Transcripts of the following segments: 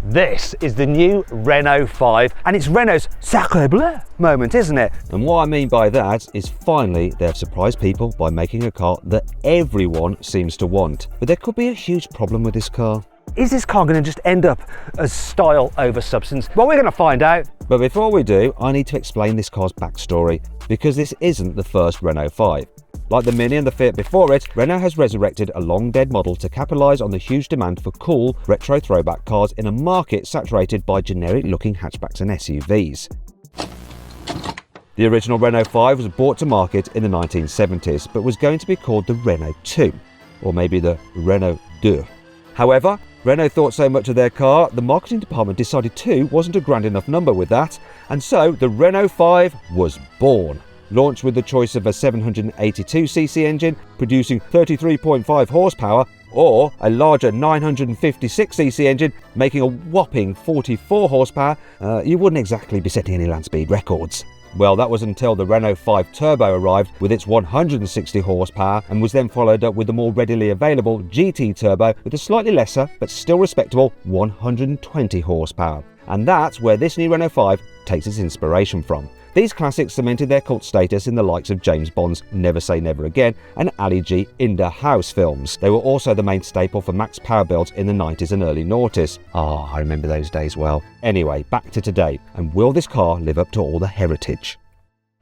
This is the new Renault 5 and it's Renault's sacre bleu moment, isn't it? And what I mean by that is finally they've surprised people by making a car that everyone seems to want. But there could be a huge problem with this car. Is this car going to just end up as style over substance? Well, we're going to find out. But before we do, I need to explain this car's backstory, because this isn't the first Renault 5. Like the Mini and the Fiat before it, Renault has resurrected a long-dead model to capitalise on the huge demand for cool, retro throwback cars in a market saturated by generic-looking hatchbacks and SUVs. The original Renault 5 was brought to market in the 1970s, but was going to be called the Renault 2, or maybe the Renault 2. However, Renault thought so much of their car, the marketing department decided 2 wasn't a grand enough number with that, and so the Renault 5 was born. Launched with the choice of a 782cc engine producing 33.5 horsepower or a larger 956cc engine making a whopping 44 horsepower, you wouldn't exactly be setting any land speed records. Well, that was until the Renault 5 Turbo arrived with its 160 horsepower and was then followed up with the more readily available GT Turbo with a slightly lesser but still respectable 120 horsepower. And that's where this new Renault 5 takes its inspiration from. These classics cemented their cult status in the likes of James Bond's Never Say Never Again and Ali G in the House films. They were also the main staple for max power builds in the 90s and early noughties. Ah, I remember those days well. Anyway, back to today, and will this car live up to all the heritage?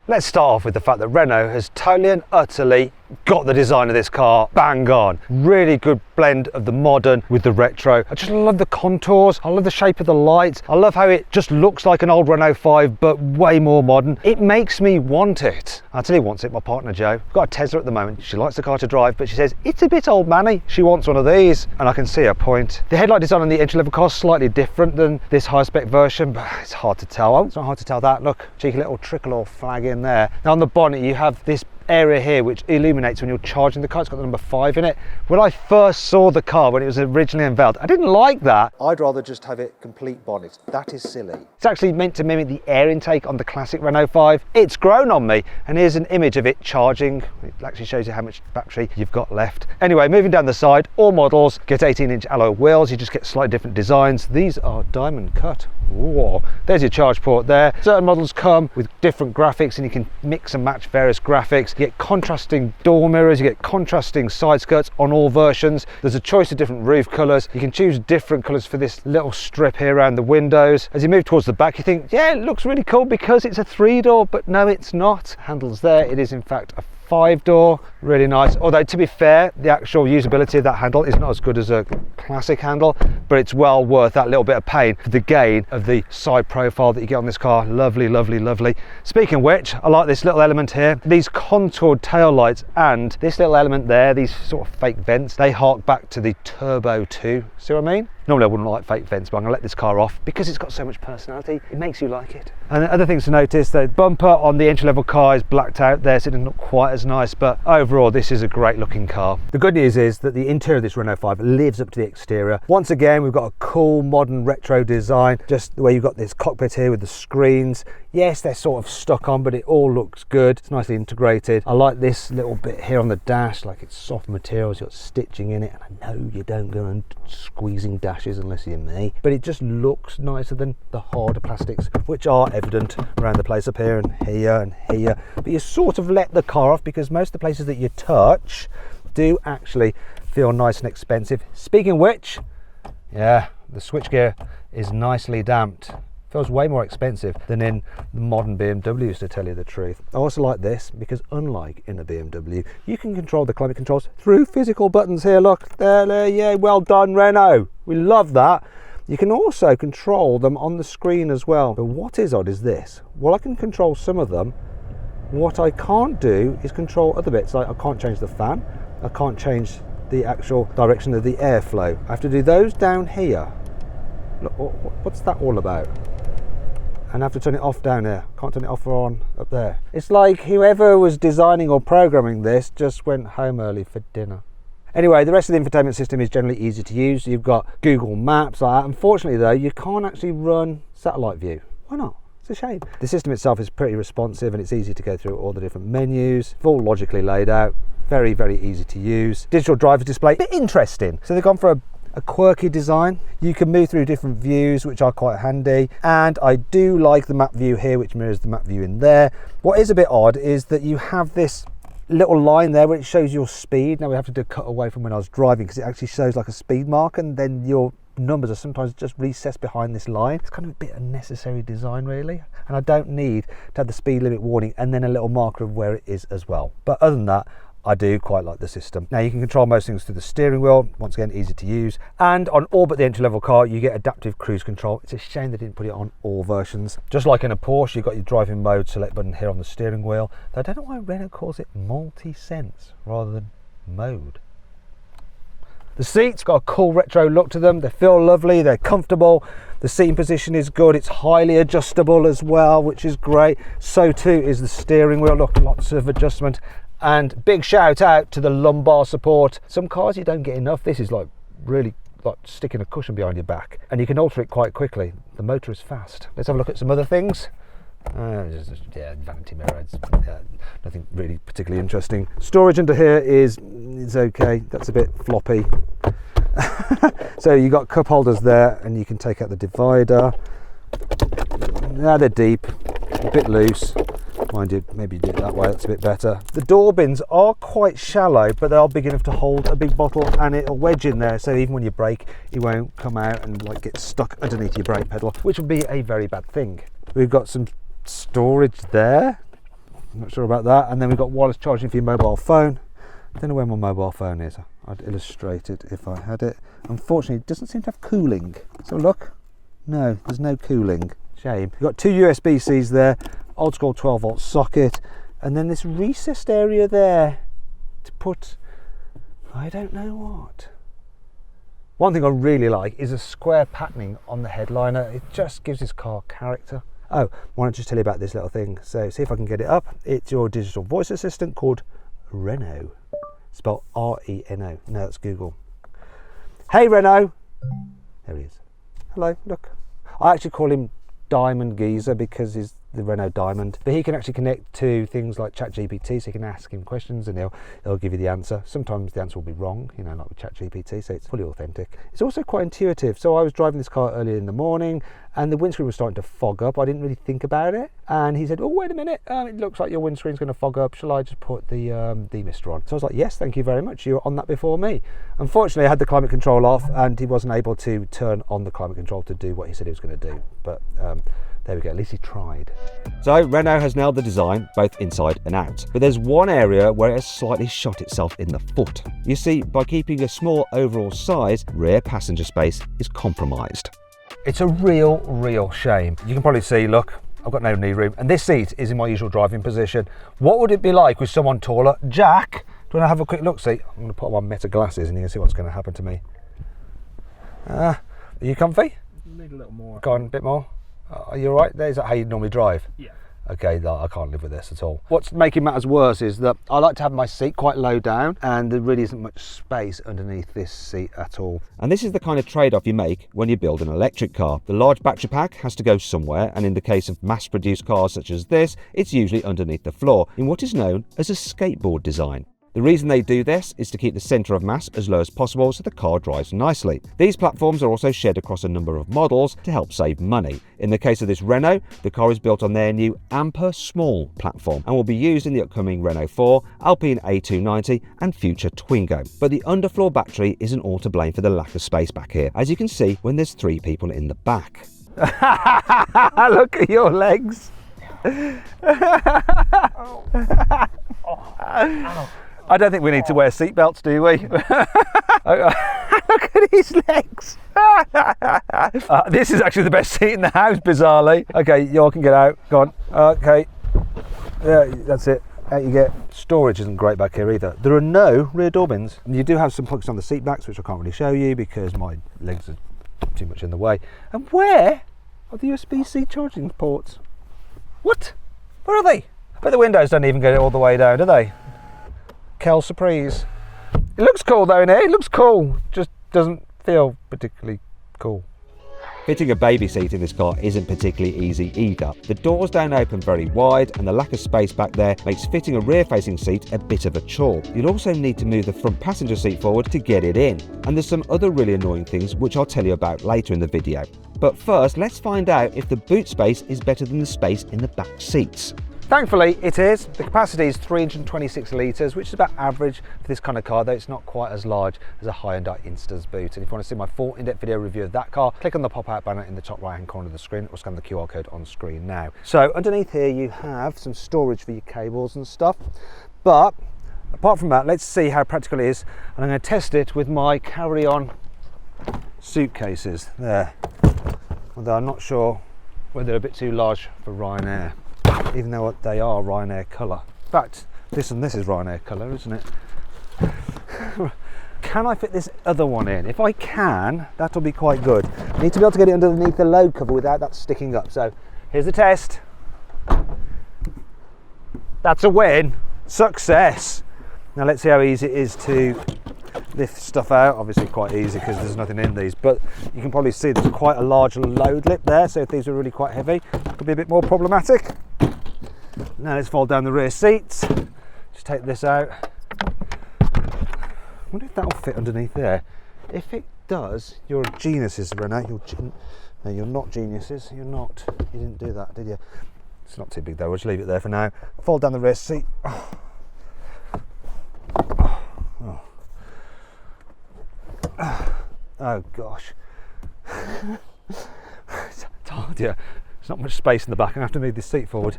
Let's start off with the fact that Renault has totally and utterly got the design of this car bang on. Really good blend of the modern with the retro. I just love the contours, I love the shape of the lights, I love how it just looks like an old Renault 5 but way more modern. It makes me want it. I'll tell you who wants it, my partner Jo. I've got a Tesla at the moment. She likes the car to drive, but she says it's a bit old manny. She wants one of these, and I can see her point. The headlight design on the entry-level car is slightly different than this high-spec version, but it's hard to tell. Oh, it's not hard to tell that. Look, cheeky little tricolor flag in there. Now on the bonnet you have this area here which illuminates when you're charging the car. It's got the number 5 in it. When I first saw the car when it was originally unveiled, I didn't like that. I'd rather just have it complete bonnet. That is silly. It's actually meant to mimic the air intake on the classic Renault 5. It's grown on me, and here's an image of it charging. It actually shows you how much battery you've got left. Anyway, moving down the side, all models get 18-inch alloy wheels. You just get slightly different designs. These are diamond cut. Whoa, there's your charge port there. Certain models come with different graphics and you can mix and match various graphics. You get contrasting door mirrors, you get contrasting side skirts on all versions. There's a choice of different roof colours. You can choose different colours for this little strip here around the windows. As you move towards the back, you think, yeah, it looks really cool because it's a 3-door, but no, it's not. Handles there, it is in fact a 5-door, really nice. Although to be fair, the actual usability of that handle is not as good as a classic handle, but it's well worth that little bit of pain for the gain of the side profile that you get on this car. Lovely, lovely, lovely. Speaking of which, I like this little element here. These contoured tail lights and this little element there, these sort of fake vents, they hark back to the Turbo 2. See what I mean? Normally I wouldn't like fake vents, but I'm gonna let this car off because it's got so much personality. It makes you like it. And other things to notice, the bumper on the entry-level car is blacked out there, so it doesn't look quite as nice, but overall this is a great looking car. The good news is that the interior of this Renault 5 lives up to the exterior. Once again, we've got a cool modern retro design, just the way you've got this cockpit here with the screens. Yes, they're sort of stuck on, but it all looks good. It's nicely integrated. I like this little bit here on the dash, like it's soft materials, you've got stitching in it, and I know you don't go and squeezing dashes unless you're me, but it just looks nicer than the harder plastics, which are evident around the place up here and here and here. But you sort of let the car off because most of the places that you touch do actually feel nice and expensive. Speaking of which, yeah, the switchgear is nicely damped. Feels way more expensive than in the modern BMWs, to tell you the truth. I also like this because unlike in a BMW, you can control the climate controls through physical buttons here. Look, there, yeah, well done Renault. We love that. You can also control them on the screen as well. But what is odd is this. While I can control some of them, what I can't do is control other bits. Like I can't change the fan, I can't change the actual direction of the airflow. I have to do those down here. Look, what's that all about? And I have to turn it off down there. Can't turn it off or on up there. It's like whoever was designing or programming this just went home early for dinner. Anyway, the rest of the infotainment system is generally easy to use. You've got Google Maps like that. Unfortunately though, you can't actually run satellite view. Why not? It's a shame. The system itself is pretty responsive and it's easy to go through all the different menus. It's all logically laid out. Very, very easy to use. Digital driver display, bit interesting. So they've gone for a quirky design. You can move through different views, which are quite handy, and I do like the map view here, which mirrors the map view in there. What is a bit odd is that you have this little line there where it shows your speed. Now we have to do a cut away from when I was driving because it actually shows like a speed mark, and then your numbers are sometimes just recessed behind this line. It's kind of a bit unnecessary design really, and I don't need to have the speed limit warning and then a little marker of where it is as well. But other than that, I do quite like the system. Now you can control most things through the steering wheel, once again easy to use, and on all but the entry-level car you get adaptive cruise control. It's a shame they didn't put it on all versions. Just like in a Porsche, you've got your driving mode select button here on the steering wheel. I don't know why Renault calls it multi-sense rather than mode. The seats got a cool retro look to them. They feel lovely, they're comfortable. The seating position is good. It's highly adjustable as well, which is great. So too is the steering wheel. Look, lots of adjustment. And big shout out to the lumbar support. Some cars you don't get enough. This is like really like sticking a cushion behind your back, and you can alter it quite quickly. The motor is fast. Let's have a look at some other things. Yeah, vanity mirror. It's, nothing really particularly interesting. Storage under here is okay. That's a bit floppy. So you got cup holders there, and you can take out the divider. Now they're deep, a bit loose. Mind you, maybe do it that way, that's a bit better. The door bins are quite shallow, but they are big enough to hold a big bottle, and it'll wedge in there, so even when you brake, it won't come out and like get stuck underneath your brake pedal, which would be a very bad thing. We've got some storage there, I'm not sure about that, and then we've got wireless charging for your mobile phone. I don't know where my mobile phone is. I'd illustrate it if I had it. Unfortunately, it doesn't seem to have cooling. So look, no, there's no cooling. Shame. We've got two USB-Cs there, old school 12 volt socket, and then this recessed area there to put, I don't know what. One thing I really like is a square patterning on the headliner. It just gives this car character. Oh, why don't I just tell you about this little thing? So see if I can get it up. It's your digital voice assistant called Renault, spelled R-E-N-O. No, that's Google. Hey Renault. There he is. Hello, look. I actually call him Diamond Geezer because he's the Renault Diamond, but he can actually connect to things like ChatGPT, so you can ask him questions and he'll give you the answer. Sometimes the answer will be wrong, you know, like with ChatGPT, so it's fully authentic. It's also quite intuitive. So I was driving this car earlier in the morning and the windscreen was starting to fog up. I didn't really think about it, and he said, oh wait a minute, it looks like your windscreen's going to fog up, shall I just put the demister on? So I was like, yes, thank you very much, you were on that before me. Unfortunately I had the climate control off and he wasn't able to turn on the climate control to do what he said he was going to do, but there we go, at least he tried. So Renault has nailed the design both inside and out, but there's one area where it has slightly shot itself in the foot. You see, by keeping a small overall size, rear passenger space is compromised. It's a real shame. You can probably see, look, I've got no knee room, and this seat is in my usual driving position. What would it be like with someone taller? Jack, do you want to have a quick look? See, I'm going to put on my Meta glasses and you can see what's going to happen to me. Are you comfy? Need a little more. Go on, a bit more. Are you all right? Is that how you normally drive? Yeah. Okay, no, I can't live with this at all. What's making matters worse is that I like to have my seat quite low down, and there really isn't much space underneath this seat at all. And this is the kind of trade-off you make when you build an electric car. The large battery pack has to go somewhere, and in the case of mass-produced cars such as this, it's usually underneath the floor in what is known as a skateboard design. The reason they do this is to keep the centre of mass as low as possible so the car drives nicely. These platforms are also shared across a number of models to help save money. In the case of this Renault, the car is built on their new Ampere Small platform and will be used in the upcoming Renault 4, Alpine A290 and future Twingo. But the underfloor battery isn't all to blame for the lack of space back here, as you can see when there's 3 people in the back. Look at your legs. I don't think we need to wear seatbelts, do we? Look at his legs. This is actually the best seat in the house, bizarrely. Okay, you all can get out. Go on. Okay. Yeah, that's it. Out you get. Storage isn't great back here either. There are no rear door bins. You do have some plugs on the seat backs, which I can't really show you because my legs are too much in the way. And where are the USB-C charging ports? What? Where are they? But the windows don't even go all the way down, do they? Kel surprise. It looks cool though in here, it looks cool, just doesn't feel particularly cool. Fitting a baby seat in this car isn't particularly easy either. The doors don't open very wide and the lack of space back there makes fitting a rear-facing seat a bit of a chore. You'll also need to move the front passenger seat forward to get it in. And there's some other really annoying things which I'll tell you about later in the video. But first, let's find out if the boot space is better than the space in the back seats. Thankfully it is. The capacity is 326 litres, which is about average for this kind of car, though it's not quite as large as a Hyundai Insta's boot. And if you want to see my full in-depth video review of that car, click on the pop-out banner in the top right hand corner of the screen or scan the QR code on screen now. So underneath here you have some storage for your cables and stuff, but apart from that, let's see how practical it is, and I'm going to test it with my carry-on suitcases there, although I'm not sure whether they're a bit too large for Ryanair, even though they are Ryanair colour. In fact, this is Ryanair colour, isn't it? Can I fit this other one in? If I can, that'll be quite good. I need to be able to get it underneath the load cover without that sticking up. So here's the test. That's a win. Success. Now let's see how easy it is to lift stuff out. Obviously quite easy because there's nothing in these, but you can probably see there's quite a large load lip there, so if these are really quite heavy, it could be a bit more problematic. Now let's fold down the rear seats. Just take this out. I wonder if that'll fit underneath there. If it does, you're geniuses, Renault. No, you're not geniuses. You're not. You didn't do that, did you? It's not too big though. We'll just leave it there for now. Fold down the rear seat. Oh gosh. It's hard, yeah. There's not much space in the back. I'm going to have to move this seat forward.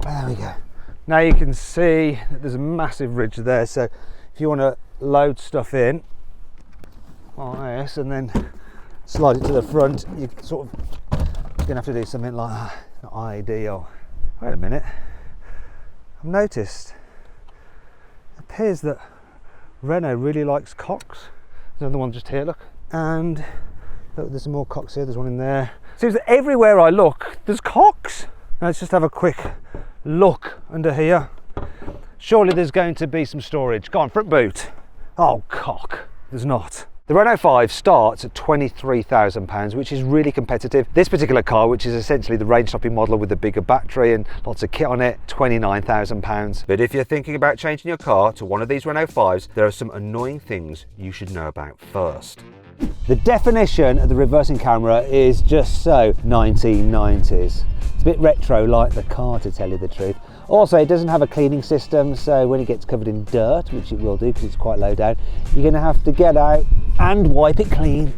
There we go. Now you can see that there's a massive ridge there, so if you want to load stuff in like this and then slide it to the front, you sort of you're going to have to do something like that. Not ideal. Wait a minute. I've noticed it appears that Renault really likes cocks. There's another one just here, look. And look, there's some more cocks here, there's one in there. Seems that everywhere I look, there's cocks. Now let's just have a quick look under here. Surely there's going to be some storage. Go on, front boot. Oh, cock. There's not. The Renault 5 starts at £23,000, which is really competitive. This particular car, which is essentially the range-topping model with a bigger battery and lots of kit on it, £29,000. But if you're thinking about changing your car to one of these Renault 5s, there are some annoying things you should know about first. The definition of the reversing camera is just so 1990s. It's a bit retro like the car, to tell you the truth. Also, it doesn't have a cleaning system, so when it gets covered in dirt, which it will do because it's quite low down, you're going to have to get out and wipe it clean.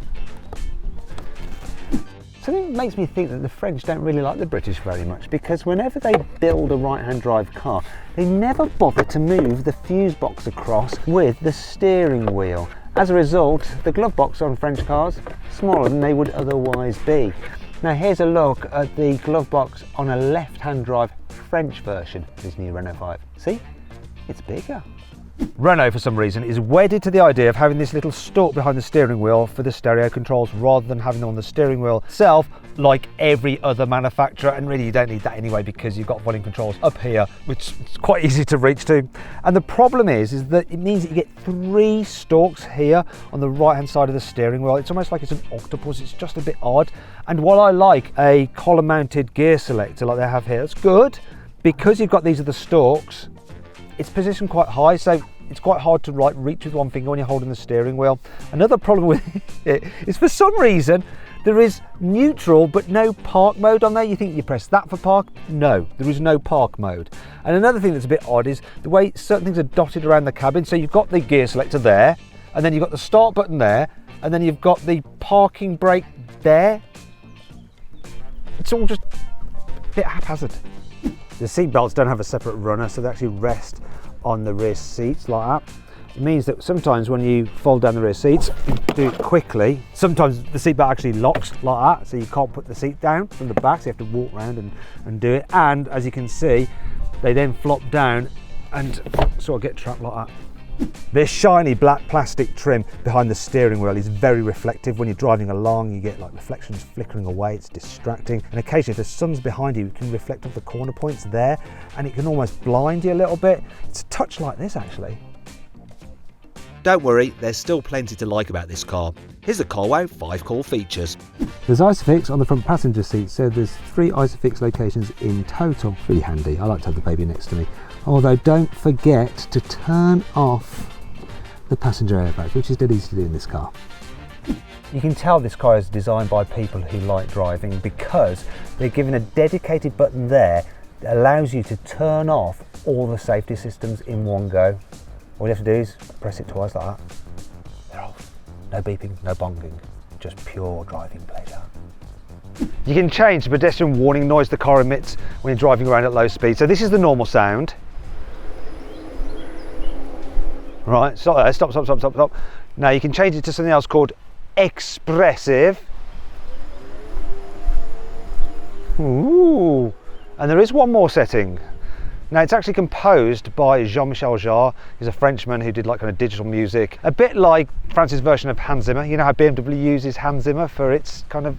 Something makes me think that the French don't really like the British very much, because whenever they build a right-hand drive car, they never bother to move the fuse box across with the steering wheel. As a result, the glove box on French cars is smaller than they would otherwise be. Now here's a look at the glove box on a left-hand drive French version of this new Renault 5. See? It's bigger. Renault, for some reason, is wedded to the idea of having this little stalk behind the steering wheel for the stereo controls rather than having them on the steering wheel itself like every other manufacturer. And really you don't need that anyway, because you've got volume controls up here, which is quite easy to reach to. And the problem is that it means that you get 3 stalks here on the right hand side of the steering wheel. It's almost like it's an octopus. It's just a bit odd. And while I like a column mounted gear selector like they have here, it's good, because you've got these other stalks. It's positioned quite high, so it's quite hard to reach with one finger when you're holding the steering wheel. Another problem with it is, for some reason, there is neutral but no park mode on there. You think you press that for park? No, there is no park mode. And another thing that's a bit odd is the way certain things are dotted around the cabin. So you've got the gear selector there, and then you've got the start button there, and then you've got the parking brake there. It's all just a bit haphazard. The seat belts don't have a separate runner, so they actually rest on the rear seats like that. It means that sometimes when you fold down the rear seats, you do it quickly. Sometimes the seat belt actually locks like that, so you can't put the seat down from the back, so you have to walk around and do it. And as you can see, they then flop down and sort of get trapped like that. This shiny black plastic trim behind the steering wheel is very reflective. When you're driving along, you get like reflections flickering away. It's distracting, and occasionally if the sun's behind you, it can reflect off the corner points there, and it can almost blind you a little bit. It's a touch like this actually. Don't worry, there's still plenty to like about this car. Here's the carwow 5 cool features. There's Isofix on the front passenger seat, so there's 3 Isofix locations in total. Really handy. I like to have the baby next to me. Although don't forget to turn off the passenger airbag, which is dead easy to do in this car. You can tell this car is designed by people who like driving because they're given a dedicated button there that allows you to turn off all the safety systems in one go. All you have to do is press it twice like that. They're off. No beeping, no bonging, just pure driving pleasure. You can change the pedestrian warning noise the car emits when you're driving around at low speed. So this is the normal sound. Right, stop there, stop, stop, stop, stop, stop. Now you can change it to something else called expressive. Ooh, and there is one more setting. Now it's actually composed by Jean-Michel Jarre. He's a Frenchman who did like kind of digital music, a bit like France's version of Hans Zimmer. You know how BMW uses Hans Zimmer for its kind of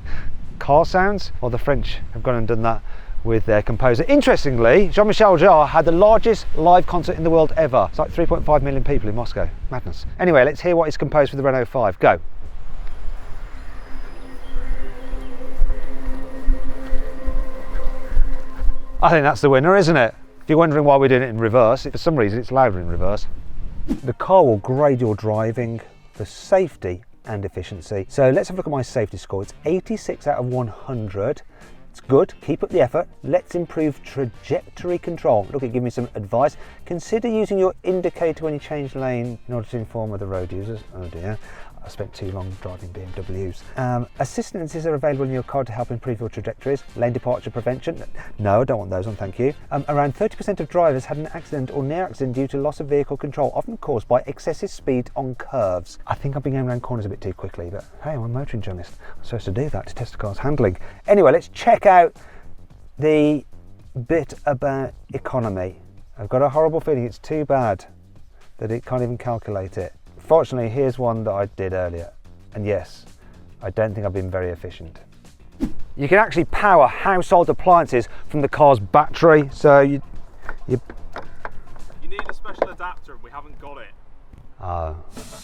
car sounds? Well, the French have gone and done that with their composer. Interestingly, Jean-Michel Jarre had the largest live concert in the world ever. It's like 3.5 million people in Moscow. Madness. Anyway, let's hear what he's composed for the Renault 5. Go. I think that's the winner, isn't it? If you're wondering why we're doing it in reverse, for some reason it's louder in reverse. The car will grade your driving for safety and efficiency. So let's have a look at my safety score. It's 86 out of 100. It's good, keep up the effort. Let's improve trajectory control. Look, give me some advice. Consider using your indicator when you change lane in order to inform other road users. Oh dear, I spent too long driving BMWs. Assistances are available in your car to help improve your trajectories. Lane departure prevention. No, I don't want those on, thank you. Around 30% of drivers had an accident or near accident due to loss of vehicle control, often caused by excessive speed on curves. I think I've been going around corners a bit too quickly, but hey, I'm a motoring journalist. I'm supposed to do that to test the car's handling. Anyway, let's check out the bit about economy. I've got a horrible feeling it's too bad that it can't even calculate it. Fortunately, here's one that I did earlier, and yes, I don't think I've been very efficient. You can actually power household appliances from the car's battery, so you need a special adapter and we haven't got it.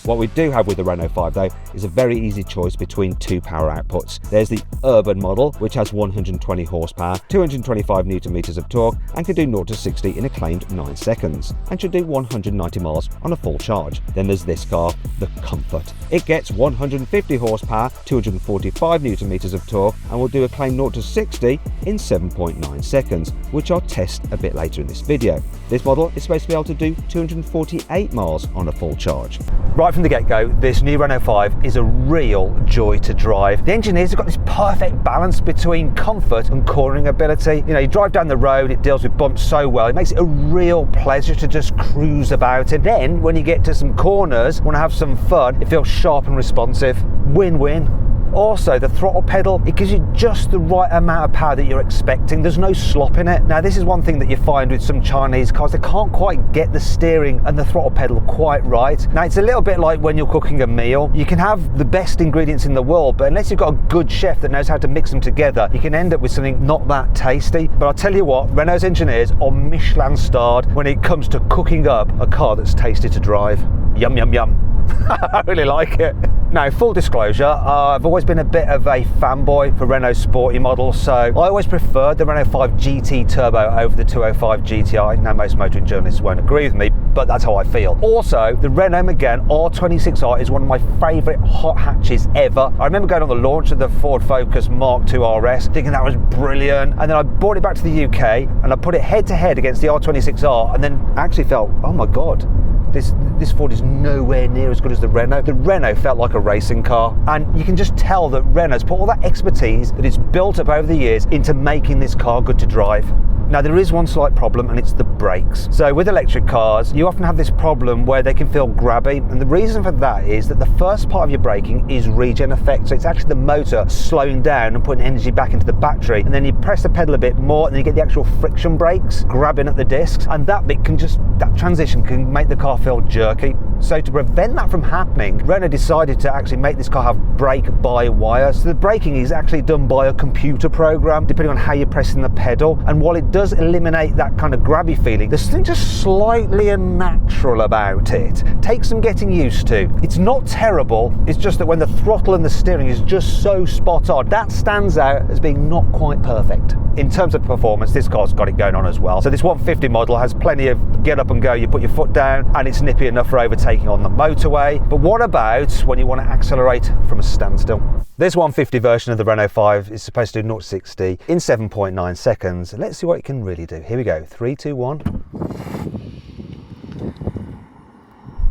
What we do have with the Renault 5 though is a very easy choice between 2 power outputs. There's the urban model, which has 120 horsepower, 225 newton meters of torque, and can do 0 to 60 in a claimed 9 seconds, and should do 190 miles on a full charge. Then there's this car, the Comfort. It gets 150 horsepower, 245 newton meters of torque, and will do a claimed 0 to 60 in 7.9 seconds, which I'll test a bit later in this video. This model is supposed to be able to do 248 miles on a full charge. Right from the get-go, this new Renault 5 is a real joy to drive. The engineers have got this perfect balance between comfort and cornering ability. You know, you drive down the road, it deals with bumps so well, it makes it a real pleasure to just cruise about. And then when you get to some corners, want to have some fun, it feels sharp and responsive. Win-win. Also, the throttle pedal, it gives you just the right amount of power that you're expecting. There's no slop in it. Now, this is one thing that you find with some Chinese cars. They can't quite get the steering and the throttle pedal quite right. Now, it's a little bit like when you're cooking a meal. You can have the best ingredients in the world, but unless you've got a good chef that knows how to mix them together, you can end up with something not that tasty. But I'll tell you what, Renault's engineers are Michelin starred when it comes to cooking up a car that's tasty to drive. Yum, yum, yum. I really like it. Now, full disclosure, I've always been a bit of a fanboy for Renault sporty models, so I always preferred the Renault 5 GT Turbo over the 205 GTI. Now, most motoring journalists won't agree with me, but that's how I feel. Also, the Renault Megane R26R is one of my favourite hot hatches ever. I remember going on the launch of the Ford Focus Mark II RS, thinking that was brilliant, and then I brought it back to the UK, and I put it head to head against the R26R, and then actually felt, oh my God, this Ford is nowhere near as good as the Renault. The Renault felt like a racing car, and you can just tell that Renault's put all that expertise that it's built up over the years into making this car good to drive. Now, there is one slight problem, and it's the brakes. So with electric cars, you often have this problem where they can feel grabby, and the reason for that is that the first part of your braking is regen effect. So it's actually the motor slowing down and putting energy back into the battery, and then you press the pedal a bit more, and then you get the actual friction brakes grabbing at the discs, and that bit can just, that transition can make the car feel jerky. So to prevent that from happening, Renault decided to actually make this car have brake-by-wire. So the braking is actually done by a computer program, depending on how you're pressing the pedal. And while it does eliminate that kind of grabby feeling, there's something just slightly unnatural about it. Takes some getting used to. It's not terrible, it's just that when the throttle and the steering is just so spot on, that stands out as being not quite perfect. In terms of performance, this car's got it going on as well. So this 150 model has plenty of get up and go, you put your foot down, and it's nippy enough for overtaking on the motorway. But what about when you want to accelerate from a standstill? This 150 version of the Renault 5 is supposed to do 0-60 in 7.9 seconds. Let's see what it can really do. Here we go, 3, 2, 1.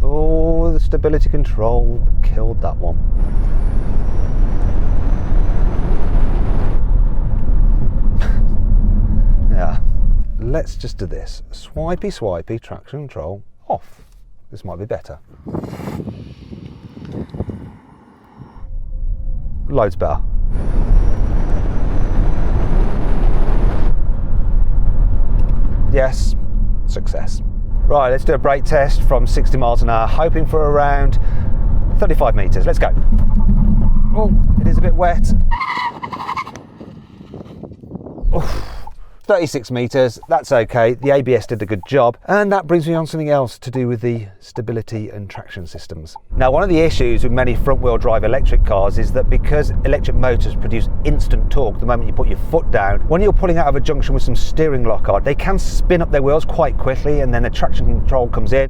Oh, the stability control killed that one. Yeah, let's just do this. Swipey, swipey, traction control off. This might be better. Loads better. Yes, success. Right, let's do a brake test from 60 miles an hour, hoping for around 35 meters. Let's go. Oh, it is a bit wet. Oof. 36 meters, that's okay. The ABS did a good job. And that brings me on to something else to do with the stability and traction systems. Now, one of the issues with many front-wheel drive electric cars is that because electric motors produce instant torque the moment you put your foot down, when you're pulling out of a junction with some steering lock on, they can spin up their wheels quite quickly, and then the traction control comes in,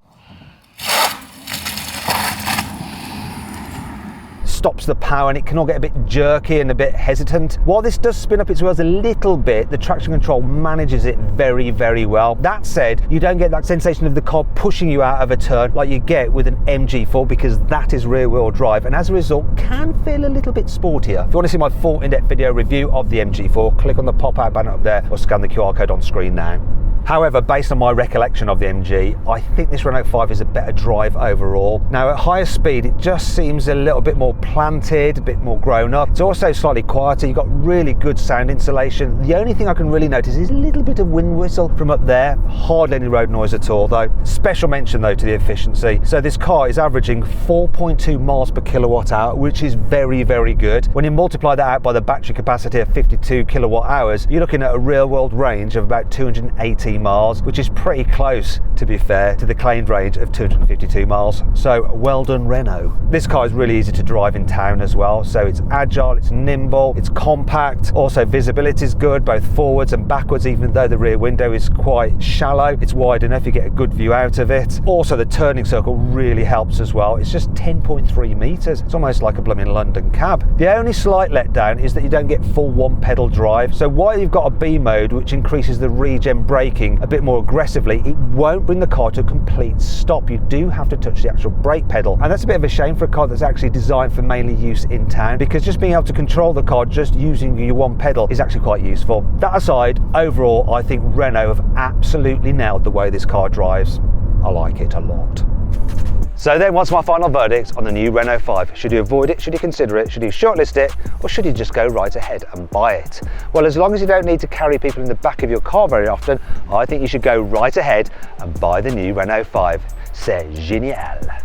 stops the power, and it can all get a bit jerky and a bit hesitant. While this does spin up its wheels a little bit, the traction control manages it very, very well. That said, you don't get that sensation of the car pushing you out of a turn like you get with an MG4, because that is rear wheel drive, and as a result can feel a little bit sportier. If you want to see my full in-depth video review of the MG4, click on the pop-out banner up there or scan the QR code on screen now. However, based on my recollection of the MG, I think this Renault 5 is a better drive overall. Now, at higher speed, it just seems a little bit more planted, a bit more grown up. It's also slightly quieter. You've got really good sound insulation. The only thing I can really notice is a little bit of wind whistle from up there. Hardly any road noise at all, though. Special mention, though, to the efficiency. So this car is averaging 4.2 miles per kilowatt hour, which is very, very good. When you multiply that out by the battery capacity of 52 kilowatt hours, you're looking at a real-world range of about 280 miles, which is pretty close, to be fair, to the claimed range of 252 miles. So well done, Renault. This car is really easy to drive in town as well. So it's agile, it's nimble, it's compact. Also, visibility is good, both forwards and backwards, even though the rear window is quite shallow. It's wide enough, you get a good view out of it. Also, the turning circle really helps as well. It's just 10.3 meters. It's almost like a blooming London cab. The only slight letdown is that you don't get full one pedal drive. So while you've got a B mode, which increases the regen braking a bit more aggressively, it won't bring the car to a complete stop. You do have to touch the actual brake pedal, and that's a bit of a shame for a car that's actually designed for mainly use in town, because just being able to control the car just using your one pedal is actually quite useful. That aside, overall I think Renault have absolutely nailed the way this car drives. I like it a lot. So then, what's my final verdict on the new Renault 5? Should you avoid it? Should you consider it? Should you shortlist it? Or should you just go right ahead and buy it? Well, as long as you don't need to carry people in the back of your car very often, I think you should go right ahead and buy the new Renault 5. C'est génial.